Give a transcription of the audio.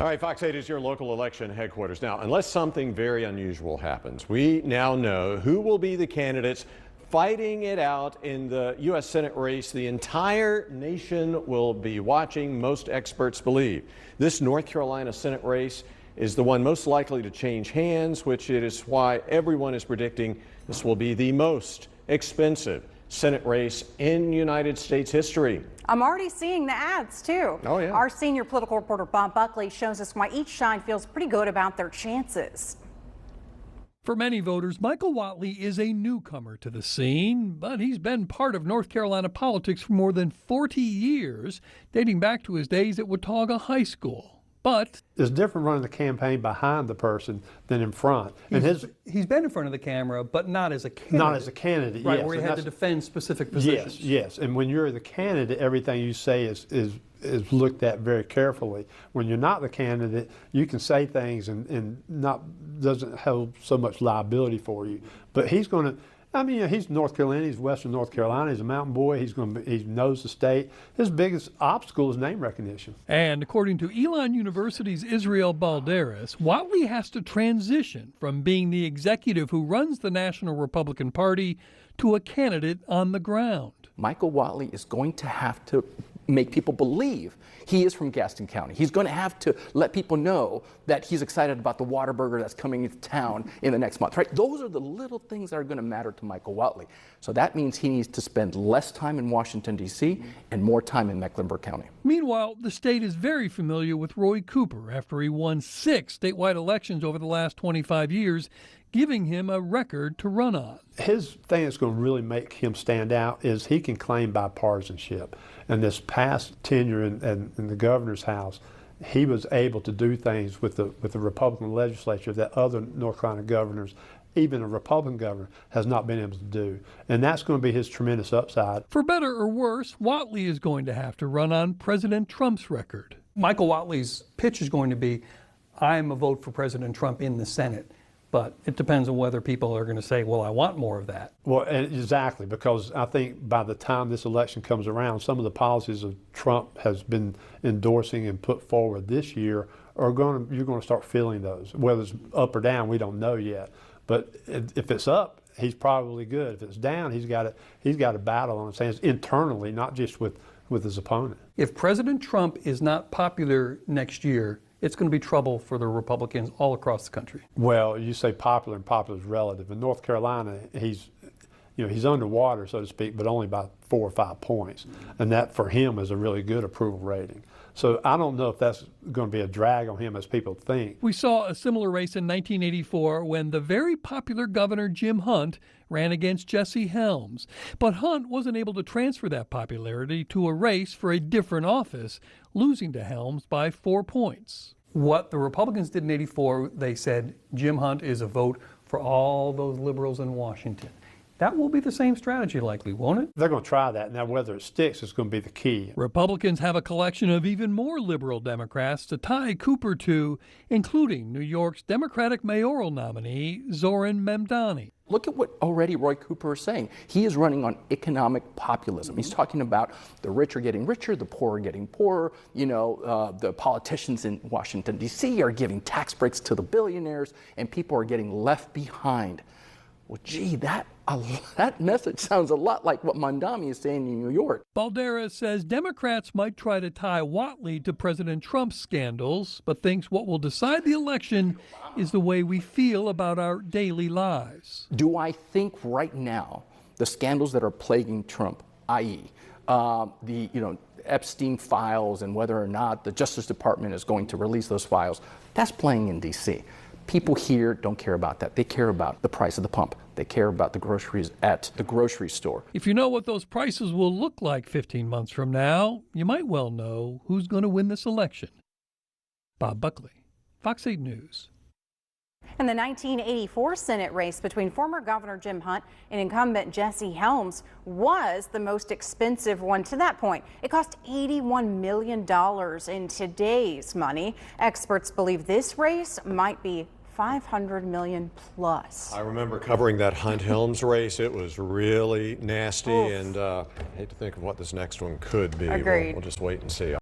All right, Fox 8 is your local election headquarters. Now, unless something very unusual happens, we now know who will be the candidates fighting it out in the U.S. Senate race. The entire nation will be watching, most experts believe. This North Carolina Senate race is the one most likely to change hands, which is why everyone is predicting this will be the most expensive Senate race in United States history. I'm already seeing the ads too. Oh, yeah. Our senior political reporter Bob Buckley shows us why each side feels pretty good about their chances. For many voters, Michael Whatley is a newcomer to the scene, but he's been part of North Carolina politics for more than 40 years, dating back to his days at Watauga High School. But it's different running the campaign behind the person than in front. He's been in front of the camera, but not as a candidate. Not as a candidate, right, yes. Where he had to defend specific positions. Yes. And when you're the candidate, everything you say is looked at very carefully. When you're not the candidate, you can say things and doesn't hold so much liability for you. But he's going to. I mean, he's North Carolina, he's Western North Carolina, he's a mountain boy, he knows the state. His biggest obstacle is name recognition. And according to Elon University's Israel Balderas, Whatley has to transition from being the executive who runs the National Republican Party to a candidate on the ground. Michael Whatley is going to have to make people believe he is from Gaston County. He's going to have to let people know that he's excited about the Whataburger that's coming into town in the next month, right? Those are the little things that are going to matter to Michael Whatley. So that means he needs to spend less time in Washington, D.C. and more time in Mecklenburg County. Meanwhile, the state is very familiar with Roy Cooper after he won 6 statewide elections over the last 25 years, giving him a record to run on. His thing that's going to really make him stand out is he can claim bipartisanship. And this past tenure in the governor's house, he was able to do things with the Republican legislature that other North Carolina governors, even a Republican governor, has not been able to do. And that's going to be his tremendous upside. For better or worse, Whatley is going to have to run on President Trump's record. Michael Whatley's pitch is going to be, I'm a vote for President Trump in the Senate. But it depends on whether people are going to say, well, I want more of that. Well, exactly, because I think by the time this election comes around, some of the policies of Trump has been endorsing and put forward this year you're going to start feeling those. Whether it's up or down, we don't know yet. But if it's up, he's probably good. If it's down, he's got a battle on his hands internally, not just with his opponent. If President Trump is not popular next year, it's going to be trouble for the Republicans all across the country. Well, you say popular, and popular is relative. In North Carolina, he's underwater, so to speak, but only by 4 or 5 points. And that, for him, is a really good approval rating. So I don't know if that's going to be a drag on him as people think. We saw a similar race in 1984 when the very popular Governor Jim Hunt ran against Jesse Helms. But Hunt wasn't able to transfer that popularity to a race for a different office, losing to Helms by 4 points. What the Republicans did in '84, they said Jim Hunt is a vote for all those liberals in Washington. That will be the same strategy likely, won't it? They're going to try that. Now, whether it sticks is going to be the key. Republicans have a collection of even more liberal Democrats to tie Cooper to, including New York's Democratic mayoral nominee, Zoran Memdani. Look at what already Roy Cooper is saying. He is running on economic populism. He's talking about the rich are getting richer, the poor are getting poorer. The politicians in Washington, D.C. are giving tax breaks to the billionaires, and people are getting left behind. Well, gee, that message sounds a lot like what Mamdani is saying in New York. Balderas says Democrats might try to tie Whatley to President Trump's scandals, but thinks what will decide the election is the way we feel about our daily lives. Do I think right now the scandals that are plaguing Trump, i.e., the Epstein files and whether or not the Justice Department is going to release those files, that's playing in D.C. People here don't care about that. They care about the price of the pump. They care about the groceries at the grocery store. If you know what those prices will look like 15 months from now, you might well know who's going to win this election. Bob Buckley, Fox 8 News. In the 1984 Senate race between former Governor Jim Hunt and incumbent Jesse Helms was the most expensive one to that point. It cost $81 million in today's money. Experts believe this race might be $500 million plus. I remember covering that Hunt-Helms race. It was really nasty. Oof. And I hate to think of what this next one could be. Agreed. We'll just wait and see.